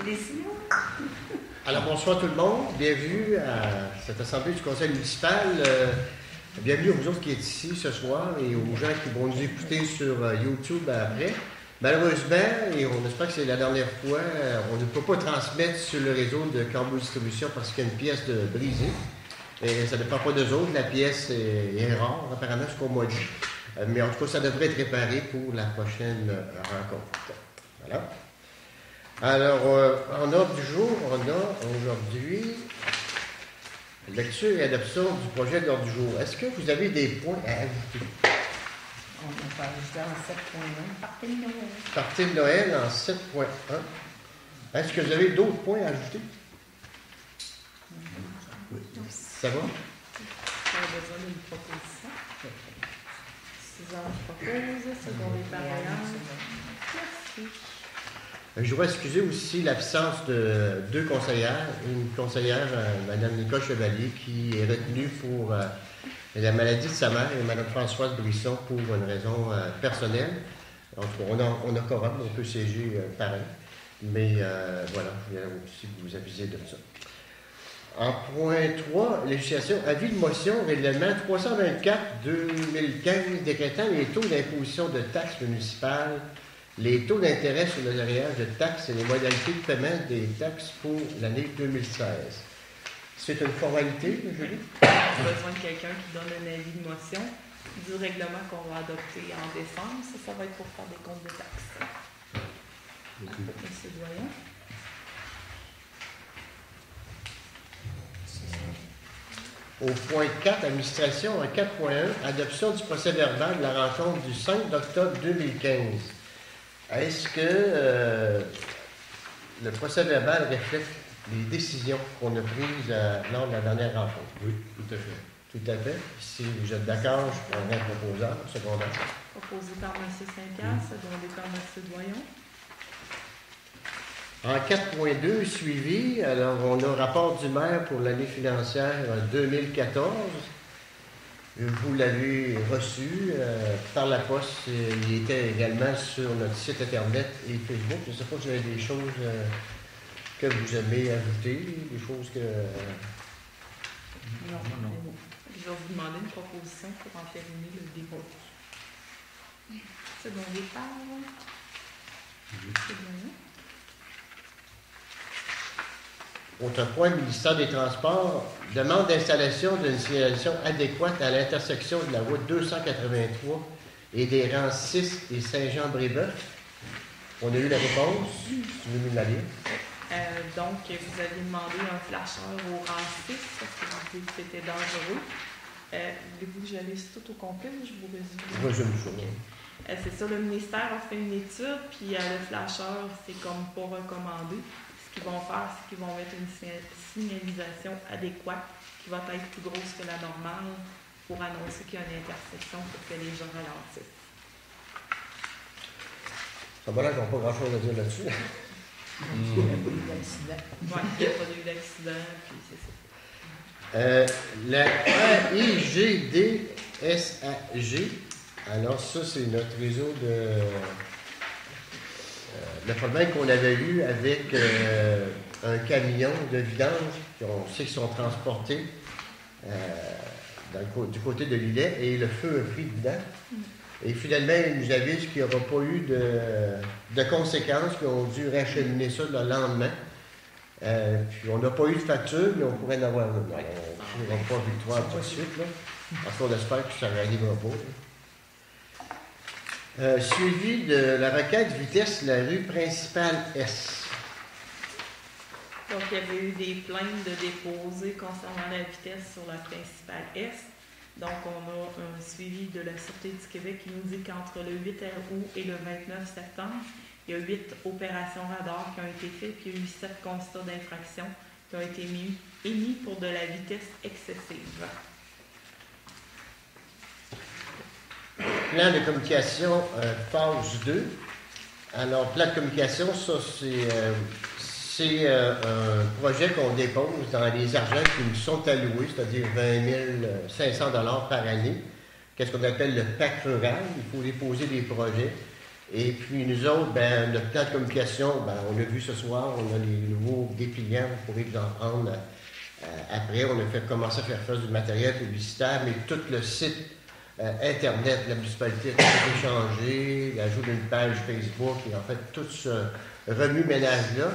décisions. Alors, bonsoir tout le monde. Bienvenue à cette assemblée du conseil municipal. Bienvenue aux autres qui êtes ici ce soir et aux gens qui vont nous écouter sur YouTube après. Malheureusement, et on espère que c'est la dernière fois, on ne peut pas transmettre sur le réseau de Cambo Distribution parce qu'il y a une pièce de brisée. Et ça ne dépend pas d'eux autres. La pièce est rare, apparemment, jusqu'au mois d'août. Mais en tout cas, ça devrait être réparé pour la prochaine rencontre. Voilà. Alors, en ordre du jour, on a aujourd'hui lecture et adoption du projet de l'ordre du jour. Est-ce que vous avez des points à ajouter? On va ajouter en 7.1, partie de Noël. Partie de Noël en 7.1. Est-ce que vous avez d'autres points à ajouter? Oui. Ça va? On a besoin d'une proposition. Suzanne propose, second les parents. Merci. Je voudrais excuser aussi l'absence de deux conseillères. Une conseillère, Mme Nicole Chevalier, qui est retenue pour la maladie de sa mère, et Mme Françoise Brisson pour une raison personnelle. En tout cas, on a quorum, on peut siéger pareil. Mais voilà, je voulais aussi vous aviser de ça. En point 3, législation, avis de motion, règlement 324-2015 décrétant les taux d'imposition de taxes municipales, les taux d'intérêt sur le arrière de taxes et les modalités de paiement des taxes pour l'année 2016. C'est une formalité, Julie? On a besoin de quelqu'un qui donne un avis de motion du règlement qu'on va adopter en décembre. Ça va être pour faire des comptes de taxes. Monsieur Doyon. Au point 4, administration, en 4.1, adoption du procès-verbal de la rencontre du 5 octobre 2015. Est-ce que le procès-verbal reflète les décisions qu'on a prises lors de la dernière rencontre? Oui, tout à fait. Tout à fait. Si vous êtes d'accord, je prendrai un proposant, secondaire. Proposé par M. Saint-Cas, secondé par M. Doyon. En 4.2, suivi, alors on a un rapport du maire pour l'année financière 2014. Vous l'avez reçu par la poste. Il était également sur notre site Internet et Facebook. Je ne sais pas si vous avez des choses que vous aimez ajouter, des choses que... Non. Je vais vous demander une proposition pour entériner le débat. Secondé par M. Doyon. Autre point, le ministère des Transports demande d'installation d'une signalisation adéquate à l'intersection de la route 283 et des rangs 6 et Saint-Jean-Brébeuf. On a eu la réponse. Tu veux nous la lire? Donc, vous avez demandé un flasheur au rang 6 parce que vous avez dit que c'était dangereux. Voulez-vous que je lise tout au complet ou je vous résume? Résume ça. C'est ça, le ministère a fait une étude, puis le flasheur, c'est comme pas recommandé. Ce qu'ils vont faire, c'est qu'ils vont mettre une signalisation adéquate qui va être plus grosse que la normale pour annoncer qu'il y a une intersection pour que les gens ralentissent. Ça va l'air qu'on n'a pas grand-chose à dire là-dessus. Il n'y a pas eu d'accident. Oui, il n'y a pas eu d'accident, puis c'est ça. La AIGDSAG, alors ça, c'est notre réseau de... le problème qu'on avait eu avec un camion de vidange, on sait qu'ils sont transportés du côté de l'îlet, et le feu a pris dedans. Et finalement, ils nous avisent qu'il n'y aura pas eu de conséquences, qu'ils ont dû racheminer ça le lendemain. Puis on n'a pas eu de facture, mais on pourrait en avoir une. On ne pourra pas victoire tout de suite. Là. Parce qu'on espère que ça n'arrivera pas. Suivi de la requête vitesse, la rue principale S. Donc, il y avait eu des plaintes de déposer concernant la vitesse sur la principale S. Donc, on a un suivi de la Sûreté du Québec qui nous dit qu'entre le 8 août et le 29 septembre, il y a 8 opérations radars qui ont été faites, puis il y a eu 7 constats d'infraction qui ont été émis pour de la vitesse excessive. Plan de communication phase 2. Alors, plan de communication, ça, c'est un projet qu'on dépose dans les argents qui nous sont alloués, c'est-à-dire 20 500 $ par année. Qu'est-ce qu'on appelle le PAC rural. Il faut déposer des projets. Et puis nous autres, ben, notre plan de communication, ben, on l'a vu ce soir, on a les nouveaux dépliants, vous pourrez vous en prendre après. On a commencé à faire du matériel publicitaire, mais tout le site Internet, la municipalité a tout changé, l'ajout d'une page Facebook, et en fait tout ce remue-ménage-là.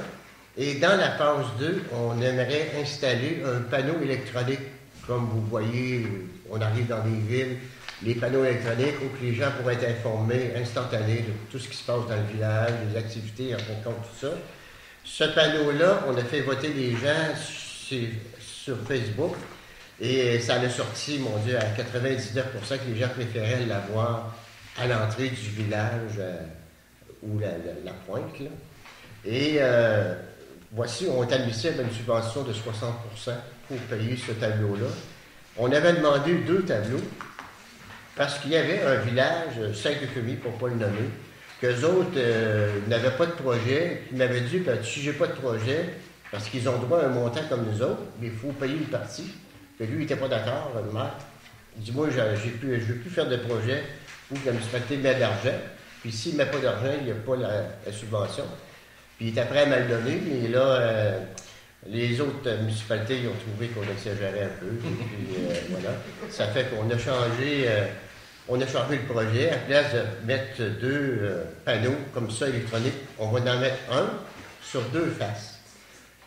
Et dans la phase 2, on aimerait installer un panneau électronique. Comme vous voyez, on arrive dans des villes, les panneaux électroniques où les gens pourraient être informés instantanément de tout ce qui se passe dans le village, les activités, en fin de compte, tout ça. Ce panneau-là, on a fait voter les gens sur Facebook et ça a sorti, mon Dieu, à 99% que les gens préféraient l'avoir à l'entrée du village ou la pointe, là. Et voici, on est admissible à une subvention de 60% pour payer ce tableau-là. On avait demandé 2 tableaux parce qu'il y avait un village, Saint-Euphémie, pour ne pas le nommer, qu'eux autres n'avaient pas de projet. Ils m'avaient dit, ben, si j'ai pas de projet, parce qu'ils ont droit à un montant comme nous autres, mais il faut payer une partie. Puis lui, il n'était pas d'accord, le maire. Il dit, moi, je ne veux plus faire de projet où la municipalité met de l'argent. Puis s'il ne met pas d'argent, il n'y a pas la subvention. Puis il était prêt à me le donner, mais là, les autres municipalités ils ont trouvé qu'on exagérait un peu. Et puis voilà. Ça fait qu'on a changé le projet. À la place de mettre 2 panneaux comme ça électroniques, on va en mettre un sur 2 faces.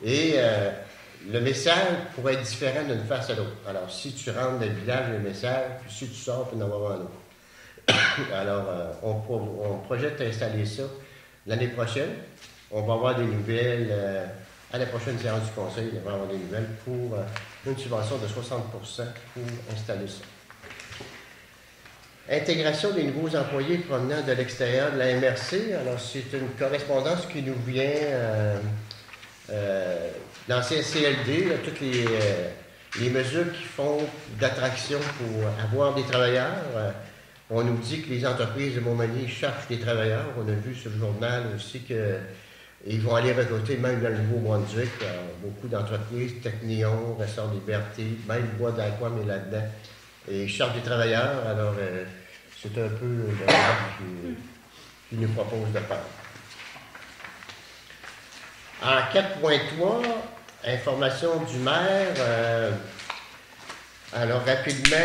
Et le message pourrait être différent d'une face à l'autre. Alors, si tu rentres dans le village, le message, puis si tu sors, tu en vas voir un autre. Alors, on projette d'installer ça l'année prochaine. On va avoir des nouvelles, à la prochaine séance du conseil, il va y avoir des nouvelles pour une subvention de 60% pour installer ça. Intégration des nouveaux employés provenant de l'extérieur de la MRC. Alors, c'est une correspondance qui nous vient l'ancien CLD, là, toutes les mesures qui font d'attraction pour avoir des travailleurs. On nous dit que les entreprises de Montmagny cherchent des travailleurs. On a vu sur le journal aussi qu'ils vont aller recruter même dans le Nouveau-Brunswick. Beaucoup d'entreprises, Technion, Ressort Liberté, même Bois d'Aquam est là-dedans. Et ils cherchent des travailleurs. Alors, c'est un peu le travail qu'ils nous proposent de faire. En 4.3, information du maire. Alors, rapidement,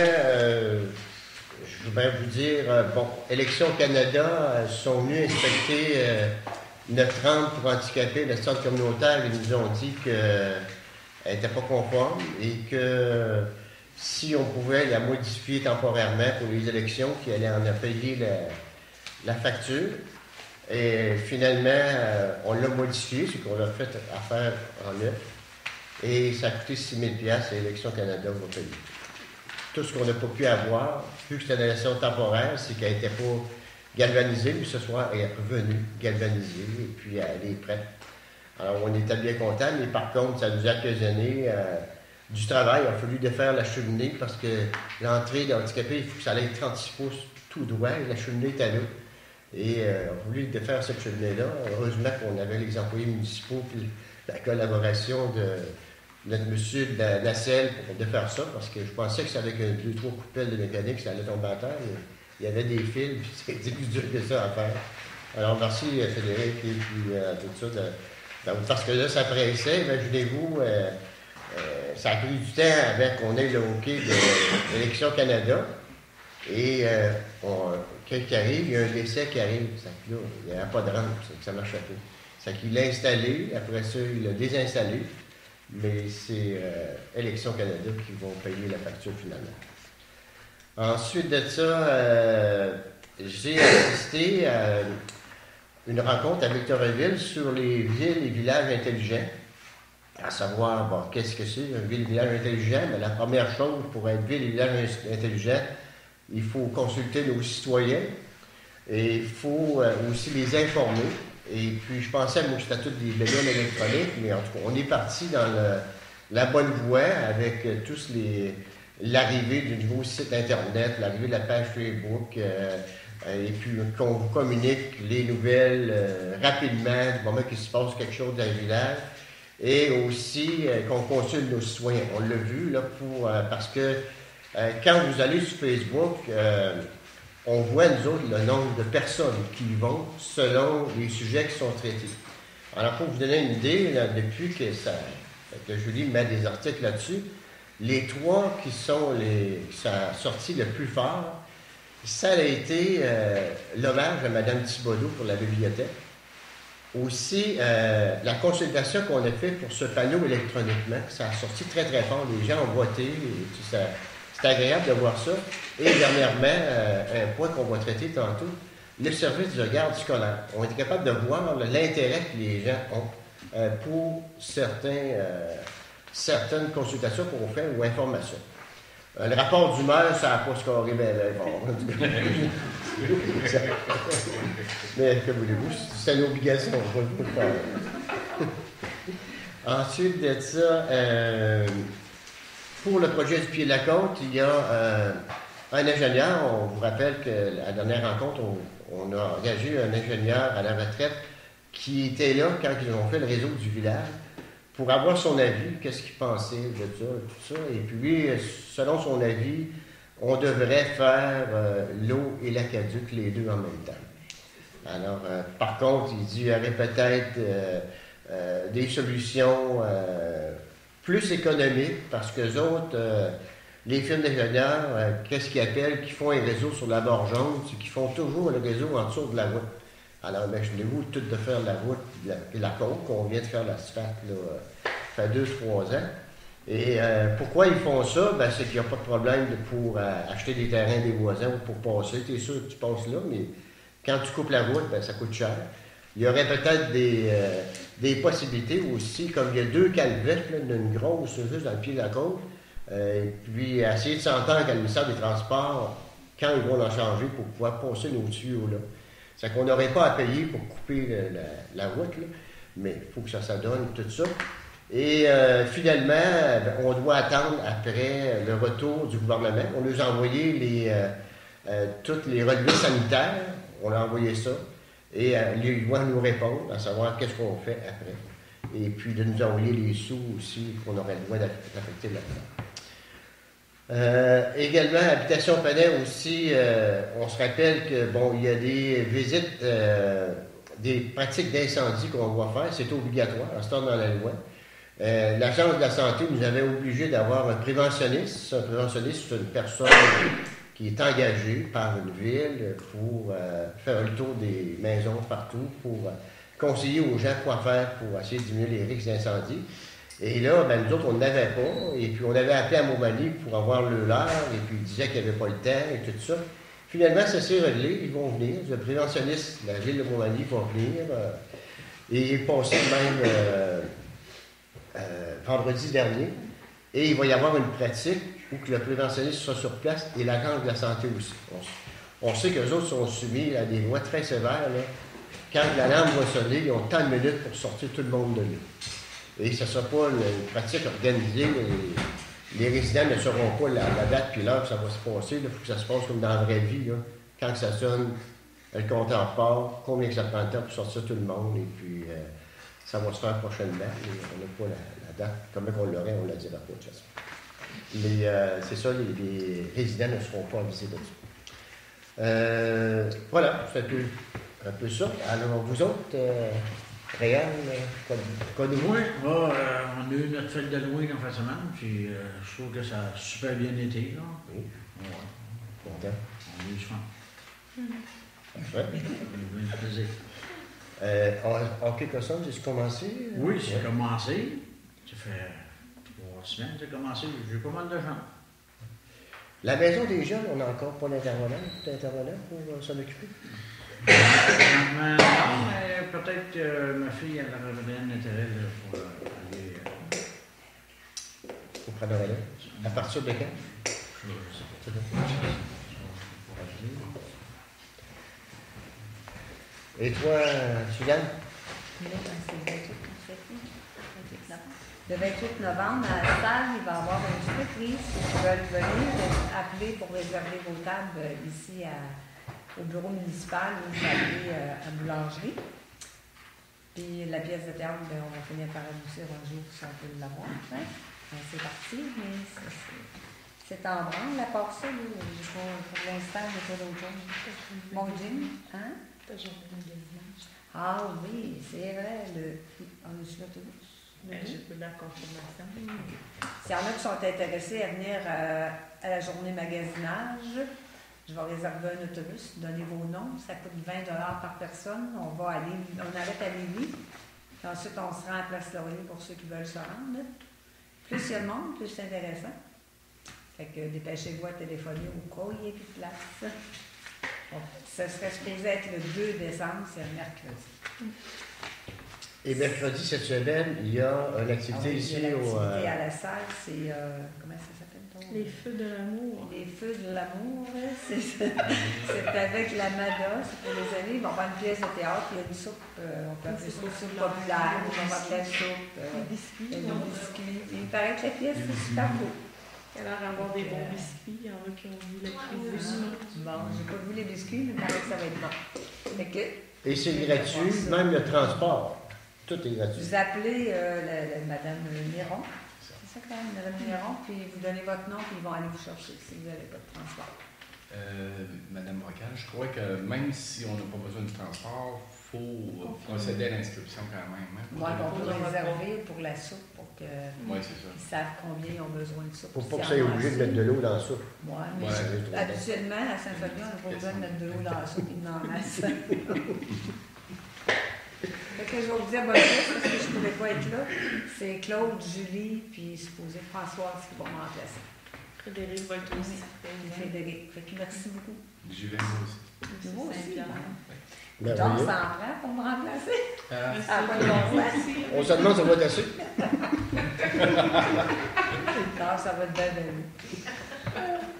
je voudrais vous dire, Élections Canada sont venus inspecter notre rampe pour handicapés, le centre communautaire. Ils nous ont dit qu'elle n'était pas conforme et que si on pouvait la modifier temporairement pour les élections, qu'il allait en payer la facture. Et finalement, on l'a modifié, c'est qu'on l'a fait affaire en neuf. Et ça a coûté 6 000 $ et Élections Canada va payer. Tout ce qu'on n'a pas pu avoir, vu que c'était une élection temporaire, c'est qu'elle n'était pas galvanisée, mais ce soir, elle est revenue galvanisée, et puis elle est prête. Alors, on était bien contents, mais par contre, ça nous a occasionné du travail. Il a fallu défaire la cheminée parce que l'entrée d'handicapés, il faut que ça aille 36 pouces tout droit, et la cheminée était là. Et on a voulu défaire cette cheminée-là. Heureusement qu'on avait les employés municipaux puis la collaboration de notre monsieur de la nacelle pour défaire ça, parce que je pensais que c'est avec 2-3 coupelles de mécanique ça allait tomber à terre. Il y avait des fils, puis c'était plus dur que ça à faire. Alors merci Frédéric et puis tout ça. Parce que là, ça pressait, imaginez-vous, ça a pris du temps avant qu'on ait le hockey de l'Élection Canada. Et quand il arrive, il y a un décès qui arrive. Ça, là, il n'y a pas de rampe, ça ne marche pas. C'est qu'il l'a installé, après ça, il l'a désinstallé. Mais c'est Élections Canada qui vont payer la facture finalement. Ensuite de ça, j'ai assisté à une rencontre à Victoriaville sur les villes et villages intelligents. À savoir, qu'est-ce que c'est, un ville et village intelligent? Mais la première chose, pour être ville et village intelligent, il faut consulter nos citoyens et il faut aussi les informer. Et puis, je pensais, moi, que c'était toutes des bénévoles électroniques, mais en tout cas, on est parti dans la bonne voie avec l'arrivée du nouveau site Internet, l'arrivée de la page Facebook, et puis qu'on vous communique les nouvelles rapidement du moment qu'il se passe quelque chose dans le village, et aussi qu'on consulte nos citoyens. On l'a vu, là, parce que quand vous allez sur Facebook, on voit, nous autres, le nombre de personnes qui y vont selon les sujets qui sont traités. Alors, pour vous donner une idée, là, depuis que Julie met des articles là-dessus, les 3 qui sont ça a sorti le plus fort, ça a été l'hommage à Mme Thibodeau pour la bibliothèque. Aussi, la consultation qu'on a faite pour ce panneau électroniquement, ça a sorti très, très fort. Les gens ont voté. C'est agréable de voir ça. Et dernièrement, un point qu'on va traiter tantôt, le service de garde scolaire. On est capable de voir l'intérêt que les gens ont pour certaines consultations qu'on fait ou informations. Le rapport du maire, ça n'a pas scoré bien fort. Mais que voulez-vous, c'est une obligation, on va le faire. Ensuite de ça, pour le projet du pied de la côte, il y a un ingénieur. On vous rappelle qu'à la dernière rencontre, on a engagé un ingénieur à la retraite qui était là quand ils ont fait le réseau du village pour avoir son avis, qu'est-ce qu'il pensait de ça, tout ça. Et puis, selon son avis, on devrait faire l'eau et l'aqueduc, les deux en même temps. Alors, par contre, il dit qu'il y aurait peut-être des solutions plus économiques, parce que les autres, les firmes d'ingénieurs, qu'est-ce qu'ils appellent, qui font un réseau sur la bord jaune, c'est qu'ils font toujours le réseau en dessous de la route. Alors, imaginez-vous tout de faire la route et la côte, qu'on vient de faire l'asphalte, là, ça fait 2-3 ans. Et pourquoi ils font ça? Ben, c'est qu'il n'y a pas de problème pour acheter des terrains des voisins ou pour passer. Tu es sûr que tu passes là, mais quand tu coupes la route, ben, ça coûte cher. Il y aurait peut-être des possibilités aussi, comme il y a 2 calvettes, là, une grosse juste dans le pied de la côte, et puis essayer de s'entendre avec le ministère des Transports quand ils vont en changer pour pouvoir passer nos tuyaux là. C'est qu'on n'aurait pas à payer pour couper la route, là, mais il faut que ça donne tout ça. Et finalement, on doit attendre après le retour du gouvernement. On nous a envoyé tous les relevés sanitaires, on a envoyé ça, et ils doivent nous répondre, à savoir qu'est-ce qu'on fait après. Et puis de nous envoyer les sous aussi qu'on aurait le droit d'affecter là-dedans. Également, Habitation Panay aussi, on se rappelle que bon, il y a des visites, des pratiques d'incendie qu'on doit faire, c'est obligatoire, à ce temps dans la loi. L'Agence de la santé nous avait obligé d'avoir un préventionniste. Un préventionniste, c'est une personne qui est engagée par une ville pour faire le tour des maisons partout, pour conseiller aux gens quoi faire pour essayer de diminuer les risques d'incendie. Et là, ben, nous autres, on n'avait pas. Et puis, on avait appelé à Montmagny pour avoir le leur. Et puis, ils disaient qu'il n'y avait pas le temps et tout ça. Finalement, ça s'est réglé. Ils vont venir. Le préventionniste de la ville de Montmagny va venir. Et il est passé même vendredi dernier. Et il va y avoir une pratique où que le préventionniste soit sur place et l'agence de la santé aussi. On sait qu'eux autres sont soumis à des lois très sévères. Là. Quand l'alarme va sonner, ils ont tant de minutes pour sortir tout le monde de là. Et ce ne sera pas une pratique organisée. Les résidents ne sauront pas la date puis l'heure que ça va se passer. Il faut que ça se passe comme dans la vraie vie. Là. Quand ça sonne, le compteur part, combien ça prend de temps pour sortir tout le monde. Et puis, ça va se faire prochainement. Mais on n'a pas la date. Comme on l'aurait, on ne la dira pas de toute façon. Mais c'est ça, les résidents ne seront pas avisés là-dessus. Voilà, c'est un peu ça. Alors, vous autres... Réal, quoi de vous? Oui, on a eu notre fête d'Halloween en fin de semaine, puis je trouve que ça a super bien été. Là. Oui. Ouais. Content. On a eu du fun. Parfait. On a eu du plaisir. En quelque sorte, j'ai commencé? Oui, c'est commencé. Ça fait 3 semaines que j'ai commencé. J'ai eu pas mal de gens. La maison des jeunes, on n'a encore pas d'intervenant pour s'en occuper? Non, mais peut-être que ma fille, elle aurait bien l'intérêt pour aller. Pour prendre la relève. À partir de quand? Je sais pas. Et toi, Suzanne? Le 28 novembre, à la salle, il va y avoir une surprise. Si vous veulent venir, appeler pour réserver vos tables ici au bureau municipal ou vous allez à boulangerie. Puis la pièce de théâtre, ben, on va finir par adoucir un jour si on peut l'avoir. Hein? C'est parti, mais C'est en branle, à part ça, là, pour l'instant, j'ai pas d'autre chose. Mon gym, hein? Ta journée de magasinage. Ah oui, c'est vrai, on est sur l'autobus. J'ai pas la confirmation. S'il y en a qui sont intéressés à venir à la journée magasinage, je vais réserver un autobus, donnez vos noms, ça coûte 20 $ par personne. On arrête à Lévis, puis ensuite on se rend à Place Laurier pour ceux qui veulent se rendre. Plus il y a de monde, plus c'est intéressant. Fait que dépêchez-vous à téléphoner au cas où il n'y a plus de place. Bon, ça serait supposé être le 2 décembre, c'est un mercredi. Et mercredi cette semaine, il y a une activité ici il y a au. l'activité à la salle, c'est. Comment ça s'appelle ton? Les feux de l'amour. Les feux de l'amour, c'est avec la MADA, c'est pour les amis. Ils vont faire une pièce de théâtre, il y a une soupe, on peut appeler ça soupe populaire, on va faire de la soupe, Des biscuits. il y a des biscuits. Il paraît que la pièce, c'est super beau. Il a l'air d'avoir des bons biscuits. Il y en a qui ont vu la cuisine. Bon, j'ai pas vu les biscuits, mais il paraît que ça va être bon. Fait que, Et c'est gratuit, même le transport. Tout est gratuit. vous appelez Madame Miron, c'est ça quand même, Madame Miron, puis vous donnez votre nom, puis ils vont aller vous chercher si vous n'avez pas de transport. Madame Rocal, je crois que même si on n'a pas besoin de transport, il faut procéder à l'inscription quand même. Hein, Moi, on peut réserver pour la soupe, pour qu'ils Oui, c'est ça. savent combien ils ont besoin de soupe. Faut pas que ça ait obligé de mettre de l'eau dans la soupe. Moi, mais Ouais. habituellement, à Saint-Fabien, on n'a pas besoin de mettre de l'eau dans la soupe, il en masse. Fait que je vais vous dire bonne fête parce que je ne pouvais pas être là. C'est Claude, Julie, puis supposé Françoise qui vont me remplacer. Frédéric va être aussi. Et Frédéric. Fait que merci beaucoup. J'y vais moi aussi. Moi aussi. Donc, Merveilleux. ça en prend pour me remplacer. Ah, Ah, pas de bon sens. On se demande si on va être assez. Non, ça va être bien, bien.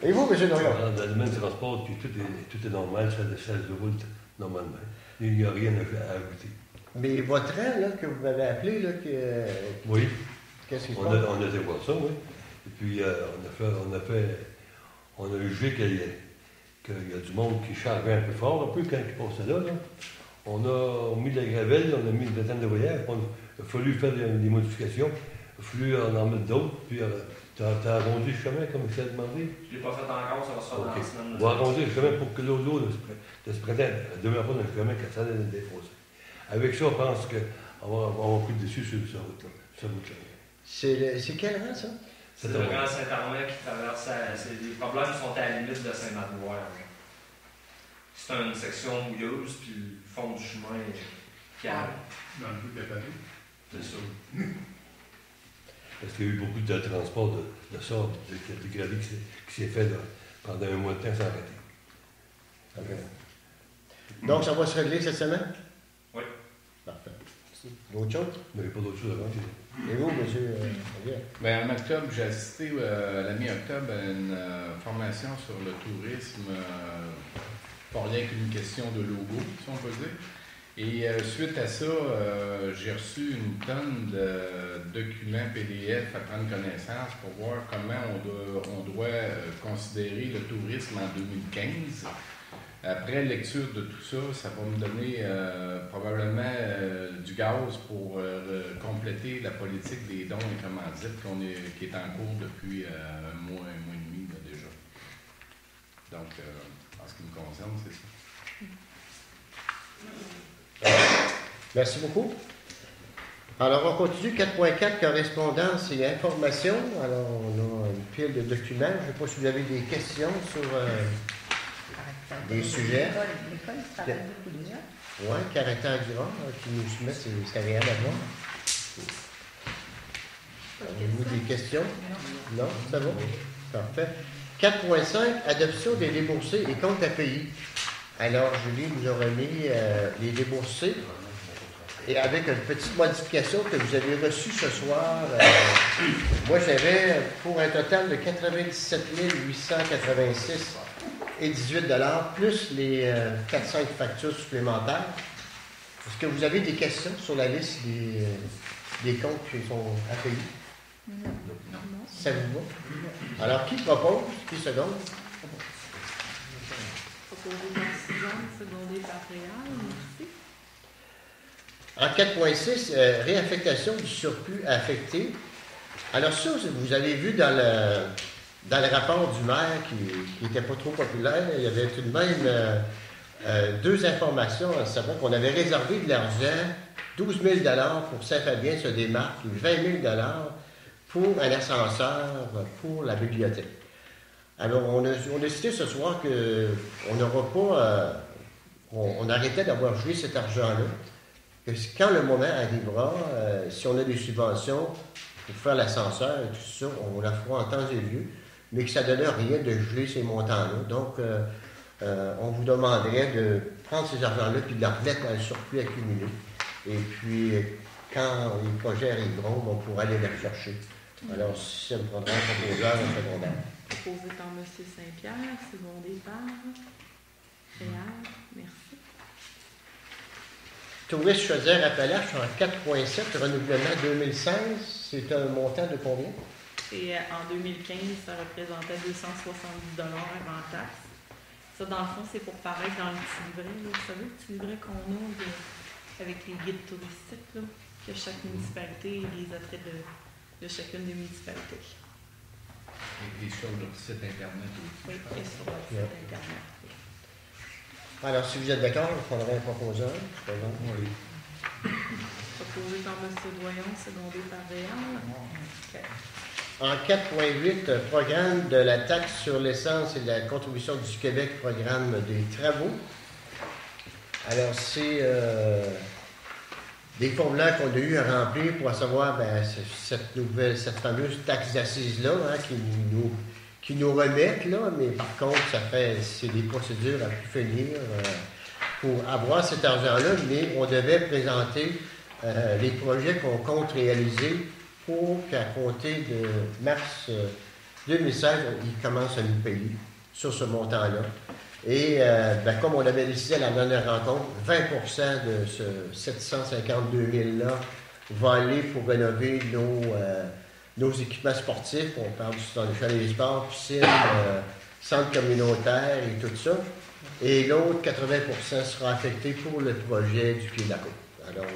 Et vous, M. Normand? Dans le domaine du transport, puis tout est normal, ça se roule normalement. Il n'y a rien à ajouter. Mais votre rang, là, que vous m'avez appelé, là, Oui, qu'est-ce qu'il se on passe? a été voir ça, oui. Et puis, on a jugé qu'il y a du monde qui chargeait un peu fort, un peu, quand ils passaient là. On a mis de la gravelle, on a mis une vingtaine de voyages, il a fallu faire des modifications, il a fallu en mettre d'autres, puis t'as arrondi le chemin, comme il s'est demandé. Je ne l'ai pas fait encore, ça va se faire dans Ok. la semaine. On va arrondir le chemin pour que l'eau de ce printemps ne demeure pas dans le chemin quand ça allait le déposer. Avec ça, on pense qu'on va avoir pris le dessus sur cette route-là. C'est quel rang, ça? C'est le grand Saint-Armand qui traverse. Les problèmes sont à la limite de Saint-Magloire. C'est une section mouilleuse, puis le fond du chemin est calme. Dans le bout de Paris. C'est ça. Parce qu'il y a eu beaucoup de transport de sable, de gravier qui s'est fait là, pendant un mois de temps sans arrêter. Ok. Donc, ça va se régler cette semaine? Oui. Parfait. D'autres choses? Il n'y avait pas d'autre chose avant. Et vous, M. Javier? Ben, en octobre, j'ai assisté à la mi-octobre à une formation sur le tourisme, pas rien qu'une question de logo, si on peut dire. Et suite à ça, j'ai reçu une tonne de documents PDF à prendre connaissance pour voir comment on doit considérer le tourisme en 2015. Après lecture de tout ça, ça va me donner probablement du gaz pour compléter la politique des dons et commandites qui est en cours depuis un mois et demi là, déjà. Donc, en ce qui me concerne, c'est ça. Merci beaucoup. Alors, on continue. 4.4, correspondance et information. Alors, on a une pile de documents. Je ne sais pas si vous avez des questions sur des sujets. L'école travaille beaucoup déjà. Oui, caractère du rang qui nous soumet, c'est agréable à voir. Avez-vous des questions? Non, ça va? Parfait. 4.5, adoption des déboursés et comptes à payer. Alors, Julie nous aura mis les déboursés et avec une petite modification que vous avez reçue ce soir. Moi, j'avais pour un total de 97 886 et 18 $ plus les 4-5 factures supplémentaires. Est-ce que vous avez des questions sur la liste des comptes qui sont à payer? Non. Ça vous va? Alors, qui propose? Qui seconde? Proposé par Suzanne, secondé par Réal, merci. En 4.6, réaffectation du surplus affecté. Alors ça, vous avez vu dans dans le rapport du maire, qui n'était pas trop populaire, il y avait tout de même deux informations, à savoir qu'on avait réservé de l'argent, 12 000 pour Saint-Fabien se démarque, et 20 000 pour un ascenseur pour la bibliothèque. Alors, on a décidé ce soir qu'on n'aura pas... on arrêtait d'avoir joué cet argent-là. Que quand le moment arrivera, si on a des subventions pour faire l'ascenseur et tout ça, on la fera en temps et lieu, mais que ça ne donne rien de geler ces montants-là. Donc, on vous demanderait de prendre ces argents-là et de les remettre dans le surplus accumulé. Et puis, quand les projets arriveront, on pourra aller les rechercher. Alors, si ça me prendra un proposeur en secondaire. Proposé par M. Saint-Pierre, secondé par Réal. Merci. Tourisme Chaudière-Appalaches en 4,7, renouvellement 2016, c'est un montant de combien? Et en 2015, ça représentait 270 avant taxe. Ça, dans le fond, c'est pour paraître dans le petit livret. Là. Vous savez, le petit livret qu'on a avec les guides touristiques, là, que chaque municipalité et les attraits de chacune des municipalités. Et sur leur site Internet aussi. Oui, et sur leur site Internet. Alors, si vous êtes d'accord, on prendrait un proposeur. Oui. Proposé par M. Doyon, secondé par Réal. Okay. En 4,8, programme de la taxe sur l'essence et de la contribution du Québec, programme des travaux. Alors, c'est des formulaires qu'on a eu à remplir pour savoir cette fameuse taxe d'assises-là qui nous remettent, là, mais par contre, c'est des procédures à plus finir pour avoir cet argent-là, mais on devait présenter les projets qu'on compte réaliser pour qu'à compter de mars 2016, ils commencent à nous payer sur ce montant-là. Et comme on avait décidé à la dernière rencontre, 20 de ce 752 000-là va aller pour rénover nos équipements sportifs. On parle du centre de chalet des sports, piscine, centre communautaire et tout ça. Et l'autre, 80 sera affecté pour le projet du Pied de la Côte. Alors,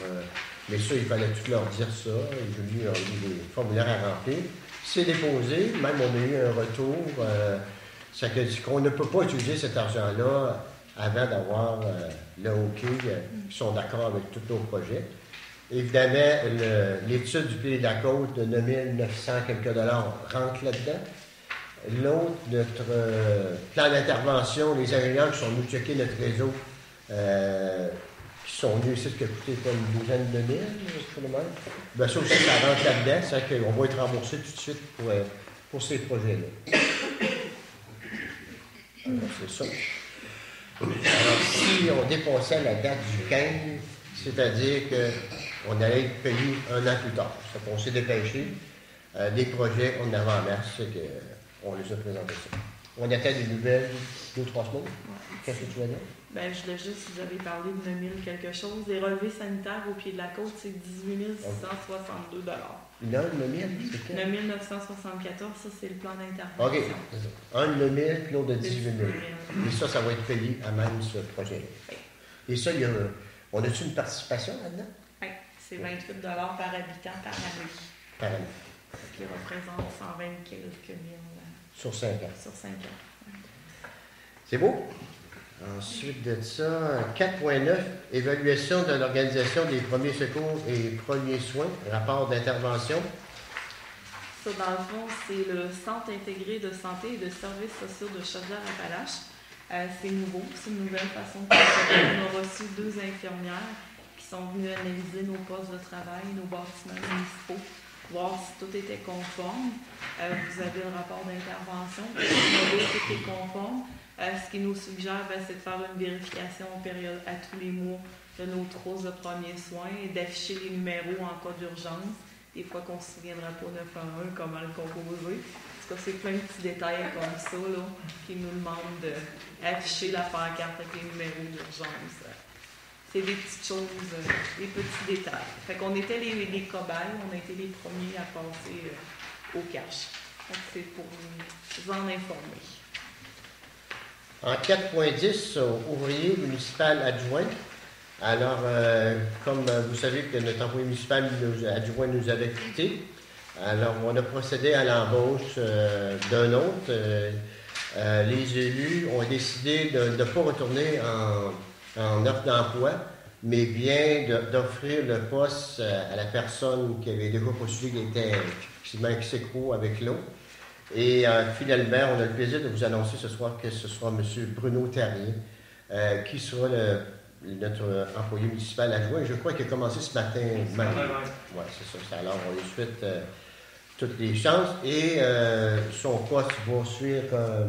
mais ça, il fallait tout leur dire ça. J'ai eu des formulaires à remplir. C'est déposé. Même on a eu un retour. Ça veut dire qu'on ne peut pas utiliser cet argent-là avant d'avoir le OK, qui sont d'accord avec tous nos projets. Évidemment, l'étude du Pied de la Côte de 9 900 quelques dollars rentre là-dedans. L'autre, notre plan d'intervention, les ingénieurs qui sont venus checker notre réseau, qui sont venus ici, qui a coûté quoi, une douzaine de mille, pour le même. Bien, ça aussi, ça rentre là-dedans. C'est qu'on va être remboursé tout de suite pour ces projets-là. Alors, c'est ça. Alors, si on dépassait la date du 15, c'est-à-dire qu'on allait être payé un an plus tard. C'est qu'on s'est dépêché. Des projets, on avait en mars, c'est qu'on les a présentés ça. On attend des nouvelles 2 ou 3 semaines. Qu'est-ce que tu vas dire? Ben, je voulais juste, vous avez parlé de 9 000 quelque chose. Les relevés sanitaires au Pied de la Côte, c'est 18 662 $. Une heure, 9 000, c'est quel? 9 974, ça, c'est le plan d'intervention. OK. Un de 9 000, puis l'autre de 18 000. Et ça va être payé à même ce projet-là. Oui. Et ça, on a-tu une participation là-dedans? Oui, c'est 28 $ par habitant par année. Par année. Qui représente 120 quelques mille. Sur 5 ans. Sur 5 ans. Ouais. C'est beau? Ensuite de ça, 4.9, évaluation de l'organisation des premiers secours et premiers soins, rapport d'intervention. Ça, dans le fond, c'est le Centre intégré de santé et de services sociaux de Chaudière-Appalaches. C'est nouveau, c'est une nouvelle façon de procéder. On a reçu 2 infirmières qui sont venues analyser nos postes de travail, nos bâtiments municipaux, voir si tout était conforme. Vous avez le rapport d'intervention, tout est conforme. Ce qu'ils nous suggèrent, c'est de faire une vérification à tous les mois de nos trousses de premiers soins et d'afficher les numéros en cas d'urgence. Des fois qu'on ne se souviendra pas 911, comment le composer. En tout cas, c'est plein de petits détails comme ça là, qui nous demandent d'afficher la pancarte avec les numéros d'urgence. C'est des petites choses, des petits détails. Fait qu'on était les cobayes, on a été les premiers à passer au cash. Donc, c'est pour vous en informer. En 4.10, ouvrier municipal adjoint. Alors, comme vous savez que notre employé municipal adjoint nous avait quittés, Alors, on a procédé à l'embauche d'un autre. Les élus ont décidé de ne pas retourner en offre d'emploi, mais bien d'offrir le poste à la personne qui avait déjà postulé, qui était effectivement ex aequo avec l'autre. Et finalement, on a le plaisir de vous annoncer ce soir que ce sera M. Bruno Terrier, qui sera notre employé municipal adjoint. Je crois qu'il a commencé ce matin même. Oui, c'est ça. Alors, on lui souhaite toutes les chances. Et son poste va suivre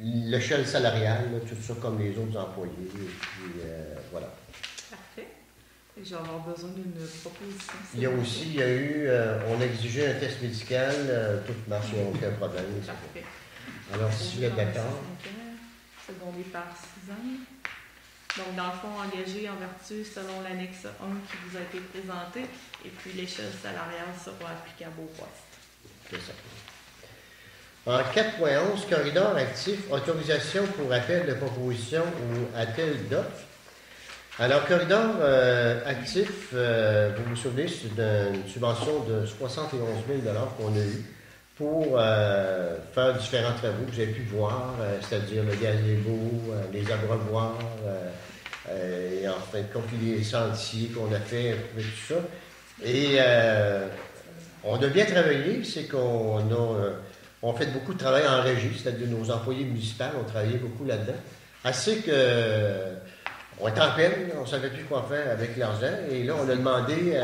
l'échelle salariale, là, tout ça comme les autres employés. Et puis, voilà. Parfait. Je vais avoir besoin d'une proposition. Il y a eu, on a exigé un test médical, tout marche, il n'y a aucun problème. Parfait. Alors, si vous êtes d'accord. Secondé par Suzanne. Donc, dans le fond, engagé en vertu selon l'annexe 1 qui vous a été présentée, et puis l'échelle salariale sera applicable au poste. C'est ça. En 4.11, corridor actif, autorisation pour appel de proposition ou appel d'offres. Alors, corridor actif, vous vous souvenez, c'est une subvention de 71 000 qu'on a eu pour faire différents travaux que vous avez pu voir, c'est-à-dire le gazebo, les abreuvoirs, et en fin de compte, les sentiers qu'on a fait, tout ça. Et on a bien travaillé, c'est qu'on a on fait beaucoup de travail en régie, c'est-à-dire nos employés municipaux ont travaillé beaucoup là-dedans. Assez que on était en peine, on ne savait plus quoi faire avec l'argent, et là, on a demandé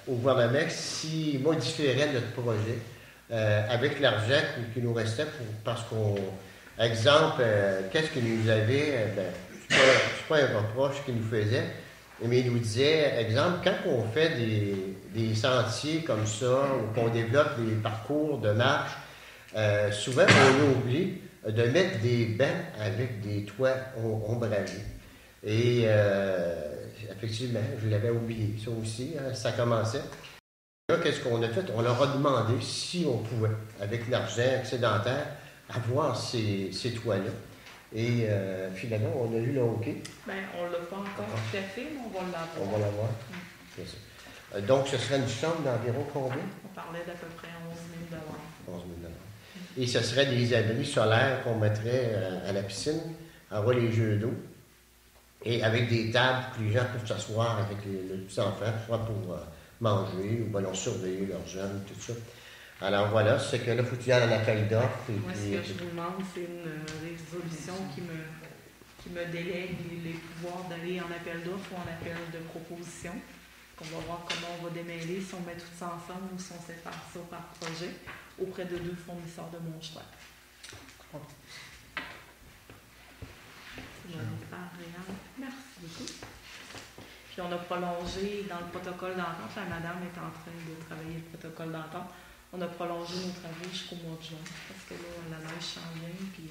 au gouvernement s'il modifierait notre projet avec l'argent qui nous restait, parce qu'on, exemple, qu'est-ce qu'il nous avait, c'est pas un reproche qu'il nous faisait, mais il nous disait, exemple, quand on fait des sentiers comme ça, ou qu'on développe des parcours de marche, souvent on oublie de mettre des bancs avec des toits ombragés. Et effectivement, je l'avais oublié, ça aussi, hein, ça commençait. Là, qu'est-ce qu'on a fait? On leur a demandé si on pouvait, avec l'argent excédentaire, avoir ces toits-là. Et finalement, on a eu le OK. Bien, on ne l'a pas encore tout à fait, mais on va l'avoir. On va l'avoir. C'est ça. Donc, ce serait une chambre d'environ combien? On parlait d'à peu près 11 000 11 000 Et ce serait des abris solaires qu'on mettrait à la piscine, en bas les jeux d'eau, et avec des tables que les gens peuvent s'asseoir avec les petits enfants, soit pour manger ou bien surveiller leurs jeunes, tout ça. Alors voilà, c'est que là, il faut qu'il y ait un appel d'offres. Moi, ce que je vous demande, c'est une résolution qui me délègue les pouvoirs d'aller en appel d'offres ou en appel de proposition. On va voir comment on va démêler, si on met tout ça ensemble ou si on sépare ça par projet auprès de 2 fournisseurs de mon choix. Merci beaucoup. Puis on a prolongé dans le protocole d'entente, la madame est en train de travailler le protocole d'entente. On a prolongé nos travaux jusqu'au mois de juin, parce que là, la neige s'en vient, puis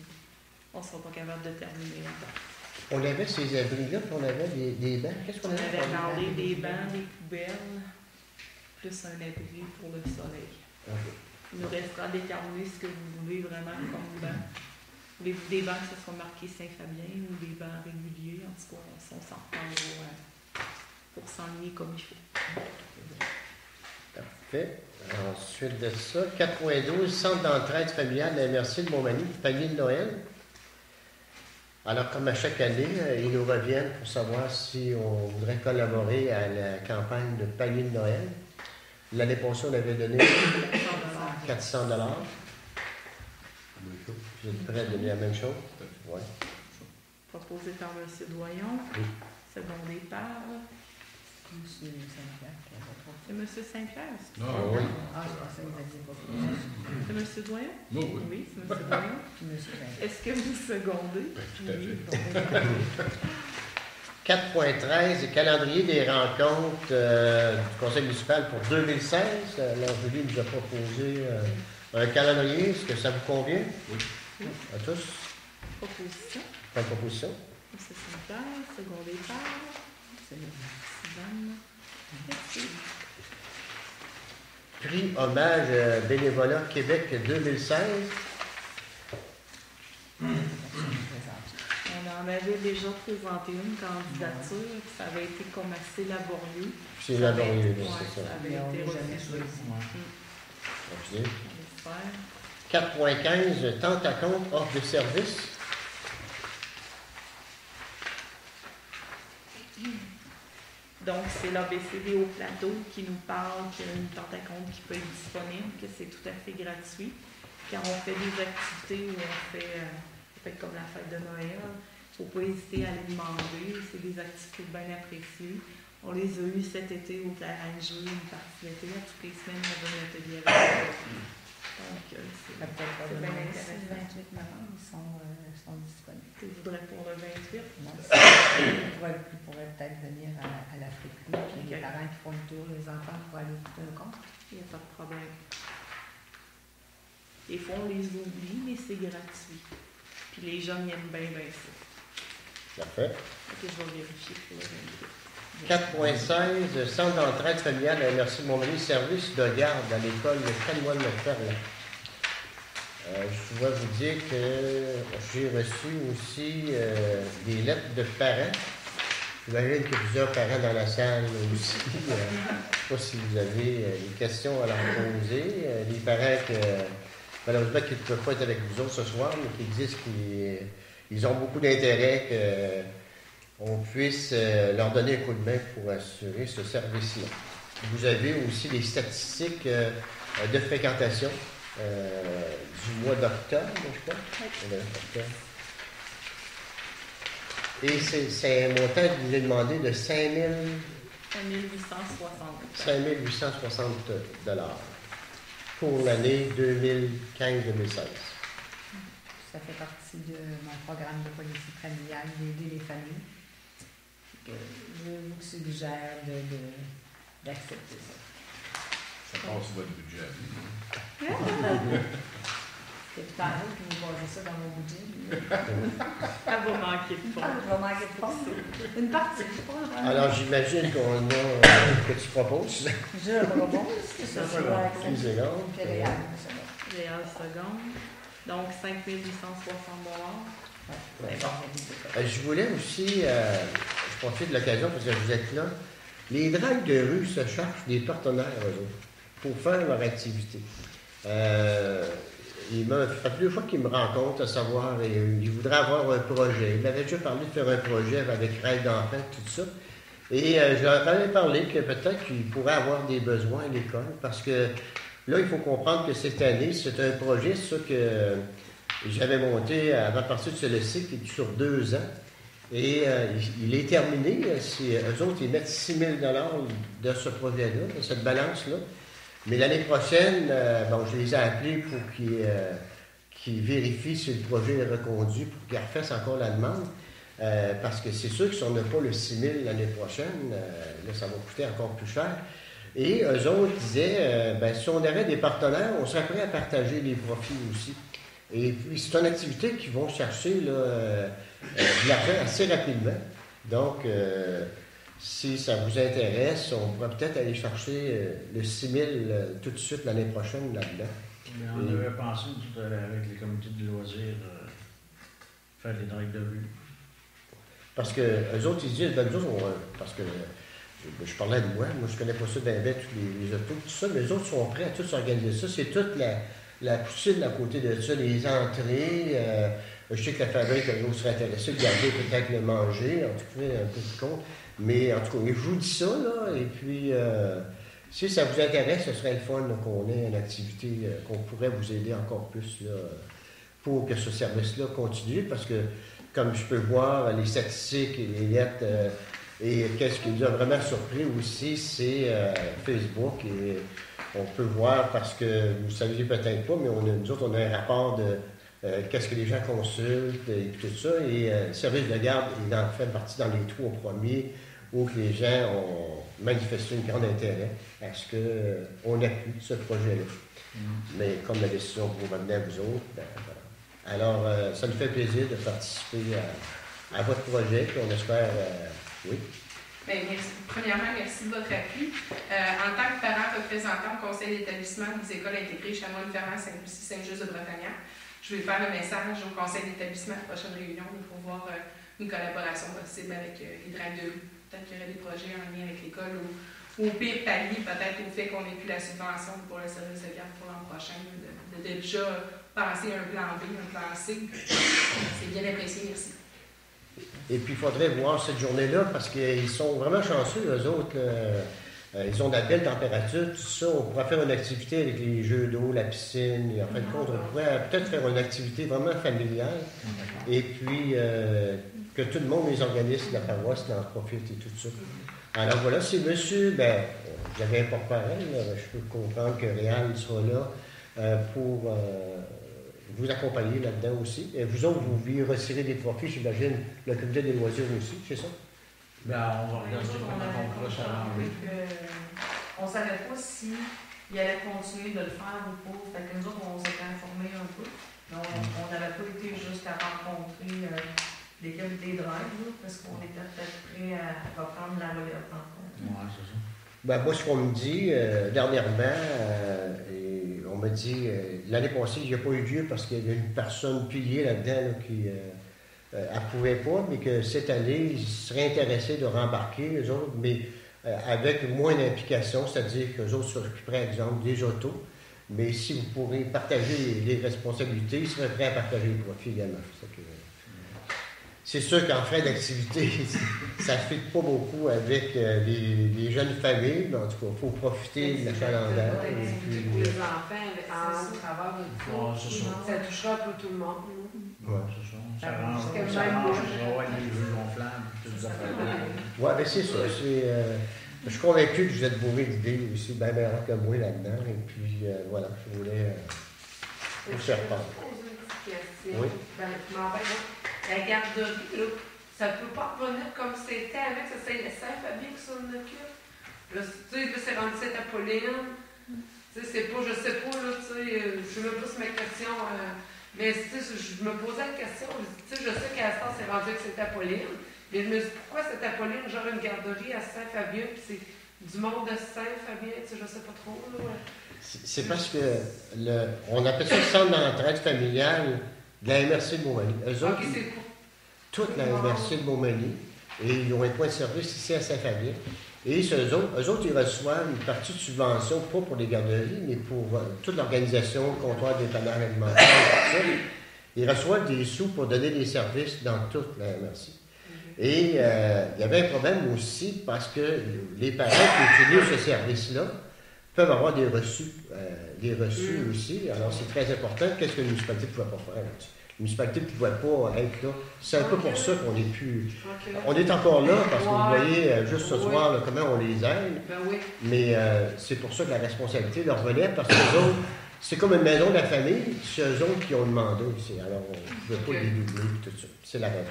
on ne sera pas capable de terminer longtemps. On avait ces abris-là, puis on avait des bancs. Qu'est-ce qu'on On avait? avait parlé des bancs, des poubelles, plus un abri pour le soleil. Okay. Il nous restera à déterminer ce que vous voulez vraiment comme banc. Voulez-vous des bancs que ce soit marqué Saint-Fabien ou des bancs réguliers? En tout cas, on s'en reparlera pour s'enligner comme il faut. Parfait. Ensuite de ça, 4.12, Centre d'entraide familiale de la MRC de Montmagny, panier de Noël. Alors, comme à chaque année, ils nous reviennent pour savoir si on voudrait collaborer à la campagne de panier de Noël. L'année passée, on avait donné 400 $. Vous êtes prêts à donner la même chose? Oui. Proposé par M. Doyon, Oui. secondé par Monsieur Saint-Pierre qui avait trop. c'est M. Saint-Pierre. Ah oui. Ah, je pensais que vous aviez pas fait. C'est M. Doyon? Oui, oui. Oui, c'est M. Doyon. Monsieur Saint-Pierre. Est-ce que vous secondez? Tout à fait. 4.13, calendrier des rencontres du conseil municipal pour 2016. L'Angélie nous a proposé un calendrier. Est-ce que ça vous convient? Oui. À tous? Proposition. Pas de proposition? M. Saint-Pierre, secondé par Suzanne. Merci. Prix hommage bénévolat Québec 2016. On en J'en avais déjà présenté une candidature, puis ça avait été comme assez laborieux. C'est laborieux, Ouais, c'est ça. ça avait Mais on été l'a jamais refusé. choisi. Continuez. On espère. 4.15, tente à compte, offre de service. Donc, c'est l'ABCD au plateau qui nous parle qu'il y a une tente à compte qui peut être disponible, que c'est tout à fait gratuit. Quand on fait des activités où on fait comme la fête de Noël, il ne faut pas hésiter à les demander. C'est des activités bien appréciées. On les a eues cet été au terrain de jeu, une partie d'été. À toutes les semaines, il y avait un atelier avec eux. Donc, c'est Peut-être bien pas le intéressant. 28 novembre, ils sont disponibles. Tu voudrais pour le 28? Non, ils pourraient peut-être venir à la friperie, puis les Ok. parents qui font le tour, les enfants pour aller écouter un conte. Il n'y a pas de problème. Des fois, on les oublie, mais c'est gratuit. Puis les jeunes aiment bien ça. Parfait. Ok, je vais vérifier pour le 28. 4.16, centre d'entraide familiale à Merci Montmagny, service de garde à l'école Chanoine Ferland. Je dois vous dire que j'ai reçu aussi des lettres de parents. J'imagine qu'il y a plusieurs parents dans la salle aussi. Je ne sais pas si vous avez des questions à leur poser. Les parents malheureusement qui ne peuvent pas être avec vous autres ce soir, mais qui disent qu'ils ont beaucoup d'intérêt qu'on puisse leur donner un coup de main pour assurer ce service-là. Vous avez aussi les statistiques de fréquentation du mois d'octobre, je crois. Et c'est un montant que vous avez demandé de 5 860 $ pour l'année 2015-2016. Ça fait partie de mon programme de politique familiale d'aider les familles. Je vous suggère d'accepter ça. Ça passe votre budget. C'est tout en haut qui vous basez ça dans mon budget. Elle va manquer de fonds. Je vais manquer de fonds. Une partie, je crois. Alors, j'imagine qu'on a que tu proposes. Je propose que ce soit Une accepté. seconde. Puis réel, ça va. Réal seconde. Donc, 5 860 $. Je voulais aussi, je profite de l'occasion parce que vous êtes là, les dragues de rue se cherchent des partenaires, eux autres, pour faire leur activité. Il m'a fait plusieurs fois qu'ils me rencontrent à savoir, il voudrait avoir un projet. Il m'avait déjà parlé de faire un projet avec Rêve d'enfants, tout ça. Et je leur avais parlé que peut-être qu'il pourrait avoir des besoins à l'école, parce que là, il faut comprendre que cette année, c'est un projet, ça que j'avais monté avant de partir de ce cycle, qui est sur 2 ans. Et il est terminé. Eux autres, ils mettent 6 000 $ de ce projet-là, de cette balance-là. Mais l'année prochaine, je les ai appelés pour qu'ils vérifient si le projet est reconduit, pour qu'ils refassent encore la demande. Parce que c'est sûr que si on n'a pas le 6 000 l'année prochaine, là, ça va coûter encore plus cher. Et eux autres disaient, si on avait des partenaires, on serait prêt à partager les profits aussi. Et puis, c'est une activité qu'ils vont chercher de l'argent assez rapidement. Donc, si ça vous intéresse, on pourrait peut-être aller chercher le 6 000 tout de suite l'année prochaine là-dedans. Mais on avait pensé, avec les comités de loisirs, faire des dragues de rue. Parce que eux autres, ils disent, nous autres, parce que je parlais de moi je connais pas ça bien, tous les autos, tout ça, mais eux autres sont prêts à tout s'organiser ça. C'est toute la poutine à côté de ça, les entrées. Je sais que la fabrique, eux autres seraient intéressés de garder, peut-être le manger, en tout cas, un peu de compte. Mais en tout cas, je vous dis ça, là, et puis, si ça vous intéresse, ce serait le fun là, qu'on ait une activité, qu'on pourrait vous aider encore plus là, pour que ce service-là continue, parce que, comme je peux voir les statistiques et les lettres, et qu'est-ce qui nous a vraiment surpris aussi, c'est Facebook, et on peut voir, parce que vous ne saviez peut-être pas, mais nous autres, on a un rapport de qu'est-ce que les gens consultent, et tout ça, et le service de garde est fait partie dans les 3 premiers, où que les gens ont manifesté un grand intérêt à ce qu'on appuie ce projet-là. Mais comme la décision vous revenez à vous autres, alors ça nous fait plaisir de participer à votre projet, puis on espère, oui. Bien, premièrement, merci de votre appui. En tant que parent représentant au conseil d'établissement des écoles intégrées Chanoine-Ferland, Saint-Lucie, Saint-Just de Bretagne, je vais faire le message au conseil d'établissement à la prochaine réunion pour voir une collaboration possible avec l'Hydrac de Loup. Peut-être qu'il y aurait des projets en lien avec l'école ou au pire pallier peut-être au fait qu'on n'ait plus la subvention pour le service de garde pour l'an prochain, de déjà penser à un plan B, un plan C. C'est bien apprécié, merci. Et puis, il faudrait voir cette journée-là parce qu'ils sont vraiment chanceux, eux autres. Ils ont de la belle température, tout ça. On pourrait faire une activité avec les jeux d'eau, la piscine. Et en fin de compte, on pourrait peut-être faire une activité vraiment familiale. Et puis, que tout le monde, les organismes de la paroisse, en profitent et tout ça. Alors voilà, c'est monsieur, j'avais un porte-parole, je peux comprendre que Réal soit là pour vous accompagner là-dedans aussi. Et vous autres, vous voulez retirer des profits, j'imagine, le comité des loisirs aussi, c'est ça? On va regarder comment on pourra s'arranger. On ne savait pas s'il allait continuer de le faire ou pas. Fait que nous autres, on s'était informés un peu. Donc, on n'avait pas été jusqu'à rencontrer l'équipe des drives, parce qu'on était peut-être prêt à reprendre la relève. Oui, c'est ça. Moi, ce qu'on me dit dernièrement, on m'a dit, l'année passée, il n'y a pas eu lieu parce qu'il y avait une personne pilier là-dedans là, qui n'approuvait pas, mais que cette année, ils seraient intéressés de rembarquer, eux autres, mais avec moins d'implication, c'est-à-dire qu'eux autres s'occuperaient, par exemple, des autos, mais si vous pourrez partager les responsabilités, ils seraient prêts à partager les profits également. C'est sûr qu'en fin d'activité, ça ne fit pas beaucoup avec les jeunes familles, mais en tout cas, il faut profiter de la chalandeur. Pour les enfants, en travers de ça touchera un peu tout le monde. Oui, c'est ça. Ça arrange, les jeux gonflables, toutes les affaires. Oui, mais c'est ça. Je suis convaincu que vous êtes bourré d'idées aussi, bien meilleures que moi là-dedans. Et puis, voilà, je voulais vous faire part. Oui. La garderie, là, ça ne peut pas revenir comme c'était avec, ça c'est Saint-Fabien qui s'en occupe. Là, tu sais, c'est rendu Saint-Apolline. Tu sais, c'est pas, je sais pas, là, tu sais, je sais même pas si ma question, mais tu sais, je me posais la question, tu sais, je sais qu'à l'instant, c'est rendu avec Saint-Apolline, mais je me dis, pourquoi Saint-Apolline, genre une garderie à Saint-Fabien, puis c'est du monde de Saint-Fabien, tu sais, je sais pas trop, là. C'est parce que, on appelle ça le centre d'entraide familiale de la MRC de Montmagny. Eux autres, toute la MRC de Montmagny, et ils ont un point de service ici à Saint-Fabien. Et eux autres, ils reçoivent une partie de subvention, pas pour les garderies, mais pour toute l'organisation, le comptoir des dépannage alimentaire, tout ça. Ils reçoivent des sous pour donner des services dans toute la MRC. Et il y avait un problème aussi parce que les parents qui utilisent ce service-là peuvent avoir des reçus aussi. Alors, c'est très important. Qu'est-ce que la municipalité ne pouvait pas faire là-dessus? La municipalité ne pouvait pas être là. C'est un peu pour ça qu'on n'est plus... On est encore là parce que vous voyez, juste ce soir, là, comment on les aide. Mais c'est pour ça que la responsabilité leur revenait parce que les autres, c'est comme une maison de la famille. C'est eux autres qui ont demandé aussi. Alors, on ne pouvait pas les doubler et tout ça. C'est la raison.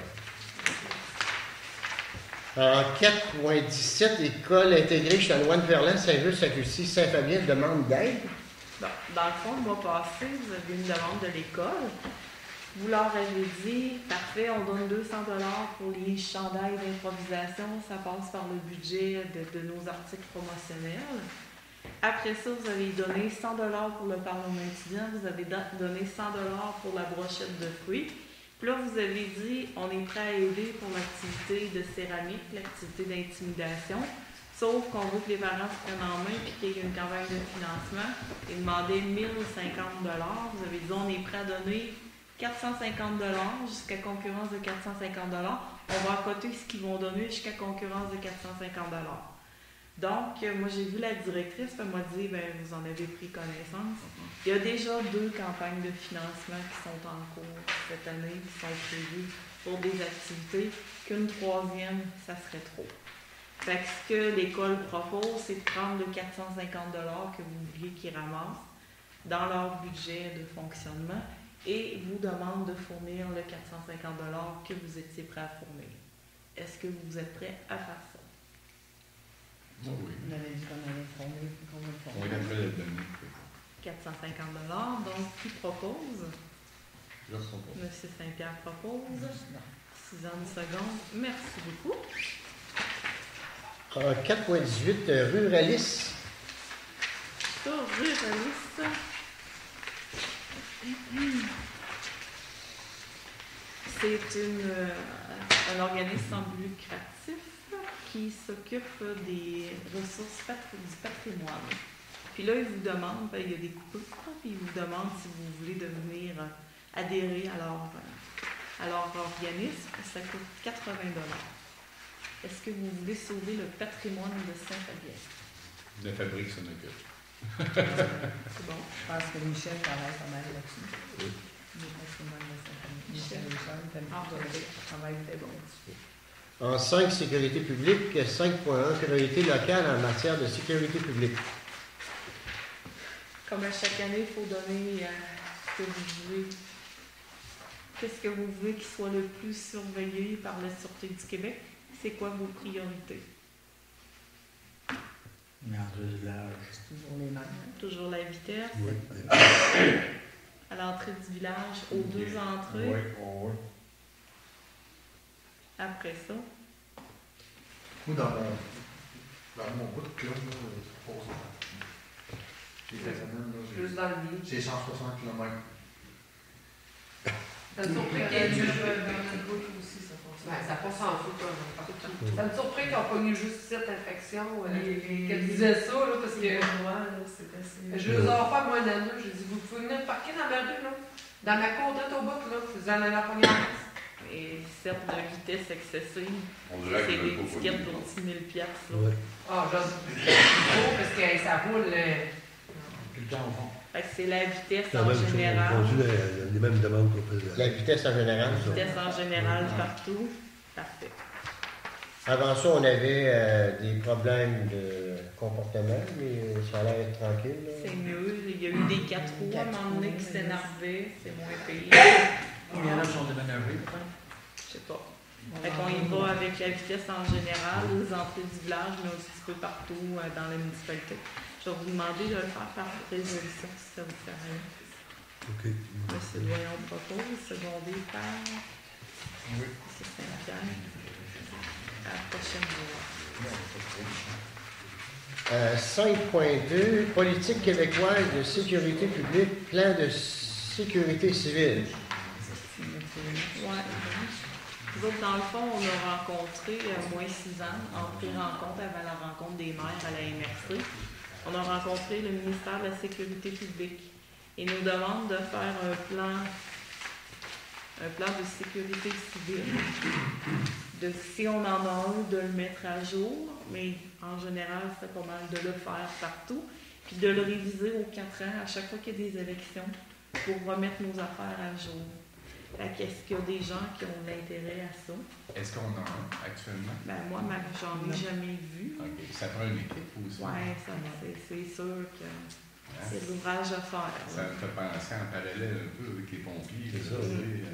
En 4.17, École intégrée Chanoine-Verlan, Saint-Just-Sacristie, Saint-Fabien demande d'aide. Bon, dans le fond, le mois passé, vous avez une demande de l'école. Vous leur avez dit, parfait, on donne 200 $ pour les chandails d'improvisation. Ça passe par le budget de nos articles promotionnels. Après ça, vous avez donné 100 $ pour le Parlement étudiant. Vous avez donné 100 $ pour la brochette de fruits. Puis là, vous avez dit, on est prêt à aider pour l'activité de céramique, l'activité d'intimidation, sauf qu'on veut que les parents se prennent en main et qu'il y ait une campagne de financement et demander 1 050 $. Vous avez dit, on est prêt à donner 450 $ jusqu'à concurrence de 450 $. On va accoter ce qu'ils vont donner jusqu'à concurrence de 450 $. Donc, moi, j'ai vu la directrice, elle m'a dit, vous en avez pris connaissance. Il y a déjà 2 campagnes de financement qui sont en cours cette année, qui sont prévues pour des activités, qu'une 3e, ça serait trop. Fait que ce que l'école propose, c'est de prendre le 450 $ que vous vouliez qu'ils ramassent dans leur budget de fonctionnement et vous demande de fournir le 450 $ que vous étiez prêt à fournir. Est-ce que vous êtes prêt à faire ça? Oui. On avait dit qu'on allait fournir. On est en train de le donner. 450 $. Donc, qui propose? Je propose. Monsieur Saint-Pierre propose. Suzanne seconde. Merci beaucoup. En 4.18, ruraliste. Ça, ruraliste. C'est un organisme sans but lucratif qui s'occupe des ressources du patrimoine. Puis là, il vous demande, il y a des coupures, puis il vous demande si vous voulez devenir adhérer à leur organisme. Ça coûte 80 $. Est-ce que vous voulez sauver le patrimoine de Saint-Fabien? La fabrique s'en occupe. C'est bon. Je pense que Michel travaille pas mal là-dessus. Oui. Le patrimoine de Saint-Fabien. Michel travaille très bon dessus. En 5, sécurité publique, 5.1, priorité locale en matière de sécurité publique. Comme à chaque année, il faut donner ce que vous voulez. Qu'est-ce que vous voulez qui soit le plus surveillé par la Sûreté du Québec? C'est quoi vos priorités? L'entrée du village. C'est toujours les mêmes. Toujours la vitesse. Oui. À l'entrée du village, aux deux entrées. Oui, oui. Après ça. Moi, dans mon bout de club, c'est pas ça. J'ai fait semaine, Juste dans le lit. j'ai 160 km. Ça me surprit Dans qu'il y ait notre bout aussi, ça fonctionne. Ben, ça passe en fou, toi. Ça me surprit qu'ils n'ont pas eu juste cette infection. Les- Qu'elle disait ça, là, parce que c'est assez... je les ai offert moi un année. J'ai dit, vous pouvez venir parquer dans ma rue, là. Dans ma cour, au bout, là. Vous allez la première. Et certes, de vitesse excessive. On dirait C'est que des tickets pour 6 000 $. Ouais. Ah, j'ose. Parce que ça roule. Tout le temps au fond. Fait que c'est la vitesse C'est la en même chose. général. On continue les mêmes demandes qu'on faisait. La vitesse en général. La vitesse en général partout. Parfait. Avant ça, on avait des problèmes de comportement, mais ça a l'air d'être tranquille. Là. C'est mieux. Il y a eu des 4 roues à un moment donné qui s'énervaient. C'est moins pire. Il y en a qui sont déménagés, peut-être. Je sais pas. Fait qu'on y va avec la vitesse en général, les entrées du village, mais aussi un petit peu partout dans la municipalité. Je vais vous demander de le faire par résolution si ça vous fait rien. OK. Monsieur Doyon propose, secondé par Oui. M. Saint-Pierre. À la prochaine fois. 5.2, politique québécoise de sécurité publique, plan de sécurité civile. Ouais. Nous autres, dans le fond, on a rencontré, moins 6 ans, en pré-rencontre avant la rencontre des maires à la MRC. On a rencontré le ministère de la Sécurité publique. Il nous demande de faire un plan de sécurité civile. Si on en a un, de le mettre à jour, mais en général, c'est pas mal de le faire partout, puis de le réviser aux 4 ans, à chaque fois qu'il y a des élections, pour remettre nos affaires à jour. Fait qu'est-ce qu'il y a des gens qui ont de l'intérêt à ça? Est-ce qu'on en a actuellement? Ben moi, j'en ai jamais vu. OK. Ça prend une équipe aussi. Oui, c'est sûr que c'est de l'ouvrage à faire. Ça me fait penser en parallèle un peu avec les pompiers. C'est ça, oui.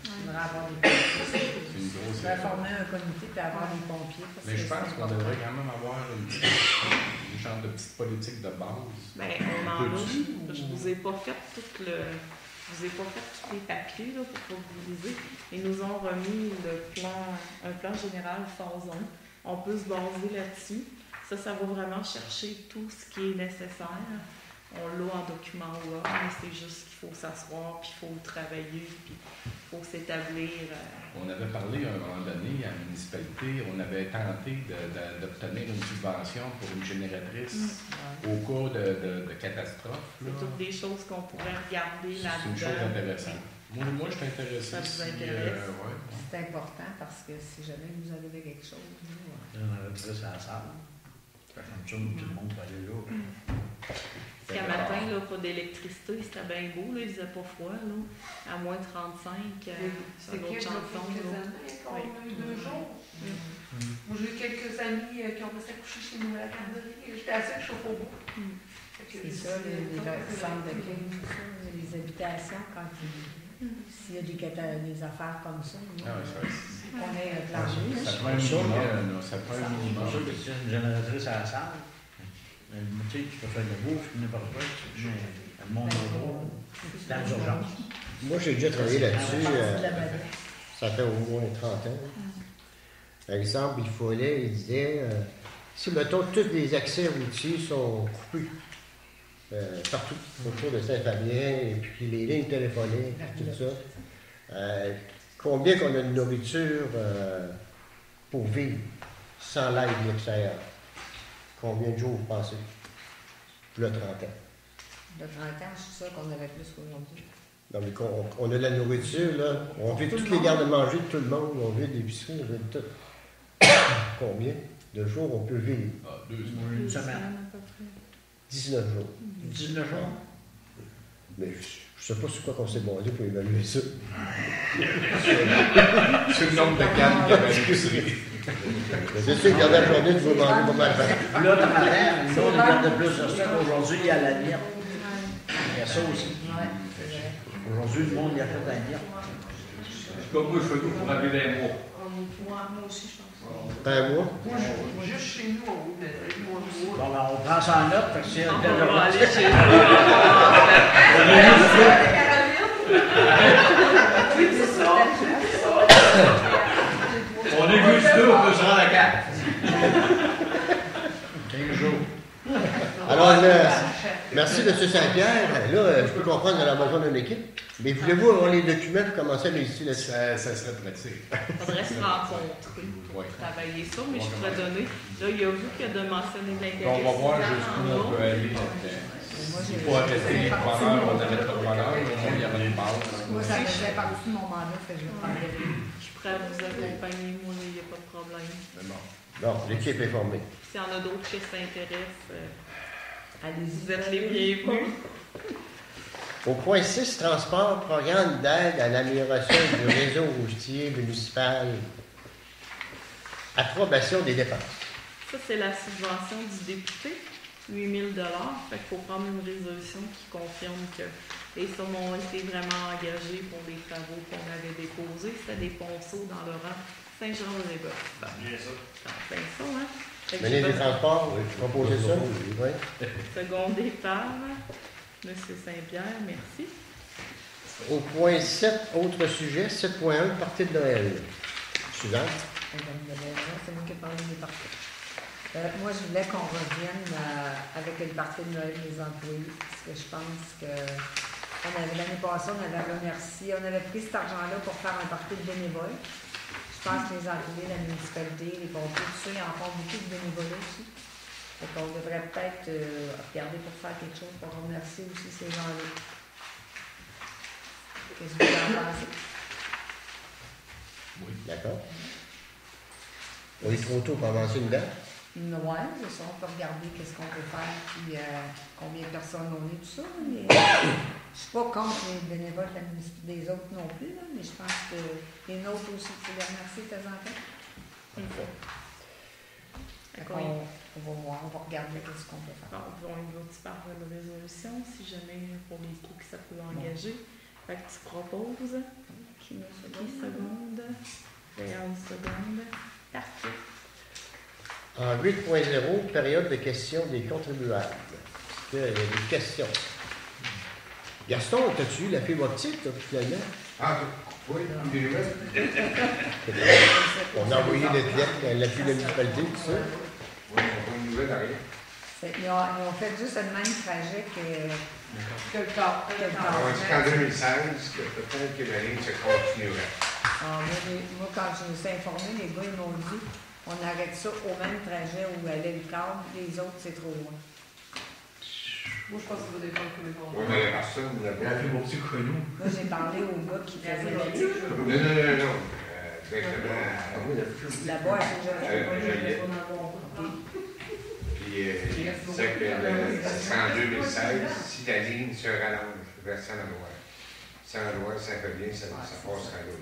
On devrait avoir des pompiers. C'est une grosse On devrait former un comité et avoir des pompiers. Mais je pense qu'on devrait quand même avoir une genre de petite politique de base. Ben, on en a. Je vous ai pas fait tout le... Je vous ai pas fait tous les papiers là, pour que vous lisez. Ils nous ont remis un plan général phase 1. On peut se baser là-dessus. Ça va vraiment chercher tout ce qui est nécessaire. On l'a en document Word, mais c'est juste qu'il faut s'asseoir, puis il faut travailler, puis il faut s'établir. On avait parlé à un moment donné à la municipalité, on avait tenté d'obtenir une subvention pour une génératrice au cas de catastrophe. C'est toutes des choses qu'on pourrait regarder là-dedans. C'est une chose intéressante. Moi, je suis intéressé. Ça vous intéresse? Ouais. C'est important parce que si jamais vous arrivez quelque chose, nous, On aurait pris ça à la salle. Comme ça, tout le monde va aller là. Jusqu'à matin, là, pas d'électricité, c'était bien beau, là, il faisait pas froid, là. À moins 35, c'est une autre chanson. On a eu 2 jours. Moi, j'ai eu quelques amis qui ont resté coucher chez nous à la garderie. J'étais assez chaud au bout. c'est ça, les centres de crime, les habitations, quand s'il y a des affaires comme ça, on est un plan juste. Ça prend un minimum. Ça prend un minimum. C'est sûr que si une génératrice à la salle, tu sais, tu peux faire de la bouffe, n'importe quoi, tu mets le monde au gros, dans l'urgence. Moi, j'ai déjà travaillé là-dessus. Ça fait au moins 30 ans. Par exemple, il disait, si, mettons, tous les accès routiers sont coupés partout autour de Saint-Fabien, et puis les lignes téléphoniques, tout ça, Combien qu'on a de nourriture pour vivre sans l'aide de l'extérieur? Combien de jours vous pensez? Le 30 ans. Le 30 ans, je suis sûre qu'on avait plus qu'aujourd'hui. Non, mais on a de la nourriture, là. On vide toutes les gardes-manger de tout le monde. On vide l'épicerie, on vide tout. Combien de jours on peut vivre? Ah, 2 semaines. Une semaine. 19 jours. 19 jours. Mais je ne sais pas sur quoi qu'on s'est basé pour évaluer ça. C'est le nombre de cannes qu'il y avait à l'épicerie. C'est sûr qu'à la journée, tu vas manger pas mal. Là, dans ma terre, nous, on garde de plus de stock. Aujourd'hui, il y a la miette. Il y a ça aussi. Aujourd'hui, le monde, il y a fait la miette. Comme moi, je fais tout pour arriver un mois. Moi aussi, je pense. Un mois? Moi, juste chez nous, on mettrait moi. Bon, ben, on prend ça en note, parce que c'est On va aller chez On est vu deux, on peut se rendre à 4. 15 jours. Alors, merci, M. Saint-Pierre. Là, je peux comprendre qu'on a besoin d'une équipe. Mais voulez-vous avoir les documents pour commencer à visiter là-dessus? Ça serait pratique. Il faudrait se rencontrer, Oui. travailler ça, mais je pourrais donner. Là, il y a vous qui a de mentionner de l'intérêt. On va voir jusqu'où on peut aller. Il faut arrêter les preneurs, on arrête le preneur, au moins il y aura une base. Moi, ça faisait partie de mon mandat, fait que je vais prendre les Je suis prête à vous accompagner, moi, il n'y a pas de problème. C'est bon. Bon, l'équipe est formée. S'il y en a d'autres qui s'intéressent, allez-y. vous êtes les bienvenus. Au point 6, transport, programme d'aide à l'amélioration du réseau routier municipal. Approbation des dépenses. Ça, c'est la subvention du député, 8 000 $. Fait qu'il faut prendre une résolution qui confirme que les sommes ont été vraiment engagées pour les travaux qu'on avait déposés. C'était des ponceaux dans le rang Saint-Jean-de-Lébeuf. Bien ça. C'est en plein ça, hein? Fait que Ministre j'ai des Transports, vous proposez ça? Oui. secondé par M. Saint-Pierre, merci. Au point 7, autre sujet, 7.1, partie de Noël. Suivant. C'est moi qui ai parlé des parties. Moi, je voulais qu'on revienne avec une partie de Noël des employés, parce que je pense que l'année passée, on avait remercié, on avait pris cet argent-là pour faire un parti de bénévoles. Je pense que les employés de la municipalité, les pompiers, tout ça, ils en font beaucoup de bénévoles aussi. Donc, on devrait peut-être regarder pour faire quelque chose pour remercier aussi ces gens-là. Qu'est-ce que vous en pensez? Oui. D'accord. On est trop tôt pour avancer une date? Ouais, c'est ça, on peut regarder qu'est-ce qu'on peut faire, puis combien de personnes on est, tout ça. Mais, je suis pas contre les bénévoles des autres non plus, là, mais je pense que les nôtres aussi, il faut les remercier de temps en temps. On va voir, on va regarder qu'est-ce qu'on peut faire. Bon, on y va par la résolution, si jamais pour les coûts que ça peut engager. Fait que tu proposes. Qui seconde? Une seconde. Parfait. En 8.0, période de questions des contribuables. Est-ce qu'il y a des questions? Gaston, as-tu eu la fibre optique, finalement? Ah, oui, des nouvelles. On a envoyé notre lettre à l'appui de la municipalité, tout ça. Oui, on n'a pas une nouvelle à rien. Ils ont fait juste le même trajet que Que le corps. On a dit qu'en 2016, que peut-être que la ligne se continuerait. moi, quand je me suis informée, les gars, ils m'ont dit on arrête ça au même trajet où allait le câble, les autres, c'est trop loin. Moi, je pense que ça va dépendre de tous Oui, mais la personne là-bas. La fibre optique connue. Moi, j'ai parlé aux gars qui faisaient la Non. Directement. là-bas, c'est Puis, il disait que en 2016, si la ligne se rallonge vers Saint-Lanoir, Saint-Lanoir, Saint-Fabien, ça passera là.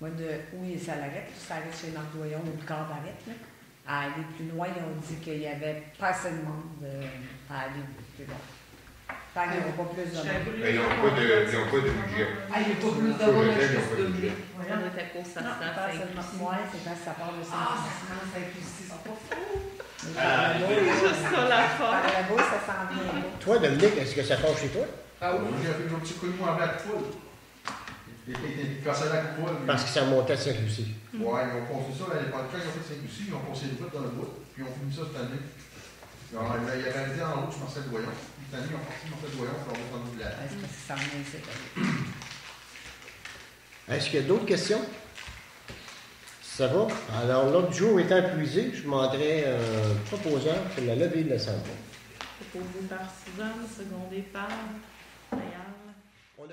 Moi, oui, ça l'arrête. Ça arrête chez Marc Doyon, où le corps arrête. Là. À aller plus loin, ils ont dit qu'il n'y avait pas assez de monde à aller plus loin. Tant qu'ils n'ont pas plus de monde. Mais ils n'ont pas de budget. Ah, il n'y a pas plus de monde, il y a juste de blé. On est à cause, ça se sent. Moi, c'est parce que ça part de Ah, Saint-Lucie. ça c'est pas faux. C'est juste ça la Par fin. là-bas, ça s'en vient pas. Toi, Dominique, est-ce que ça passe chez toi? Ah oui, j'ai fait un petit coup de mou en bas de poule. Il cassait la coupole. Parce que ça montait à Saint-Lucie. Ouais, ils ont construit ça l'année passée. Quand ils ont fait Saint-Lucie, ils ont construit une route dans le bois, puis ils ont fini ça cette année. Il y avait dit en haut, je pensais le doyon. Puis cette année, ils ont parti le doyon pour leur mettre dans le village. Est-ce que ça s'en vient cette année? Est-ce qu'il y a d'autres questions? Ça va? Alors, l'autre jour étant épuisé, je demanderais un proposeur pour la levée de l'Assemblée. Proposé par Suzanne, secondé par